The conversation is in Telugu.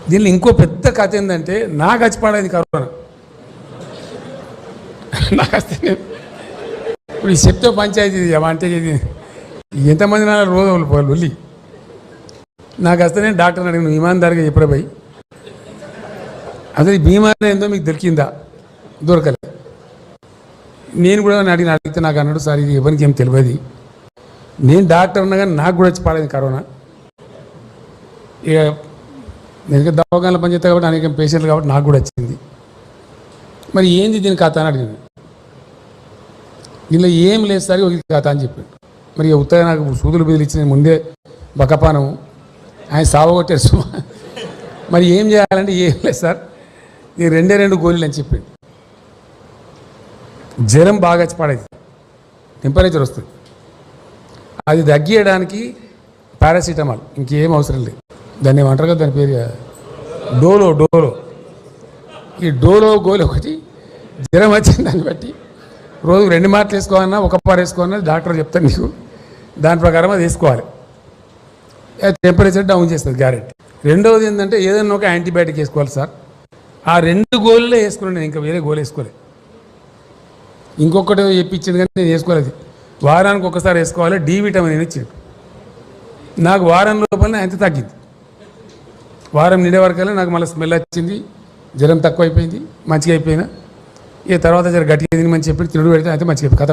దీనిలో ఇంకో పెద్ద కథ ఏంటంటే నాకు వచ్చిపడేది కరోనా. నాకు వస్తే ఇప్పుడు ఈ చెప్తే పంచాయతీ అంటే ఎంతమంది నా రోజు వాళ్ళు వెళ్ళి నాకు వస్తే నేను డాక్టర్ని అడిగిన ఇమాన్దారిగా చెప్పరా భయ్, అసలు ఈ బీమారీ ఏందో మీకు దొరికిందా? దొరకలే. నేను కూడా అడిగితే నాకు అన్నాడు, సార్ ఇది ఎవరికి ఏం తెలియదు, నేను డాక్టర్ ఉన్నా కానీ నాకు కూడా వచ్చి పడేది కరోనా. ఇక నేను దవాఖానలో పనిచేస్తా కాబట్టి అనేక పేషెంట్లు కాబట్టి నాకు కూడా వచ్చింది. మరి ఏంది దీని కథ అని అడిగింది. దీనిలో ఏం లేదు సార్ ఒక కథ అని చెప్పాడు. మరి ఉత్తగా నాకు సూదులు బదులు ఇచ్చిన ముందే బకపానం ఆయన సావగొట్టారు. మరి ఏం చేయాలంటే ఏం లేదు సార్, ఇది 2 గోళీలు అని చెప్పాడు. జ్వరం బాగా వచ్చి పడేది, టెంపరేచర్ వస్తుంది, అది తగ్గియడానికి పారాసిటమాల్, ఇంకేం అవసరం లేదు. దాన్ని ఏమంటారు కదా, దాని పేరు డోలో. ఈ డోలో గోలి ఒకటి జ్వరం వచ్చింది దాన్ని బట్టి రోజు 2 మాటలు వేసుకోవాలన్నా 1 పార వేసుకోవాలన్నా డాక్టర్ చెప్తాను నీకు, దాని ప్రకారం అది వేసుకోవాలి. టెంపరేచర్ డౌన్ చేస్తుంది గ్యారెంటీ. రెండవది ఏంటంటే ఏదైనా ఒక యాంటీబయాటిక్ వేసుకోవాలి సార్. ఆ 2 గోళ్ళే వేసుకున్నాను నేను, ఇంకా వేరే గోలు వేసుకోలేదు. ఇంకొకటి చెప్పించింది కానీ నేను వేసుకోలేదు. వారానికి ఒకసారి వేసుకోవాలి, డి విటమిన్ అని ఇచ్చిండు. నాకు వారం లోపలనే అంత తగ్గింది. వారం నిండే వరకల్లా నాకు మళ్ళీ స్మెల్ వచ్చింది, జ్వరం తక్కువ అయిపోయింది, మంచిగా అయిపోయినా. ఇక తర్వాత జర గట్టిగా తిని మంచి చెప్పి తిరుడు పెడితే అయితే మంచిగా కథ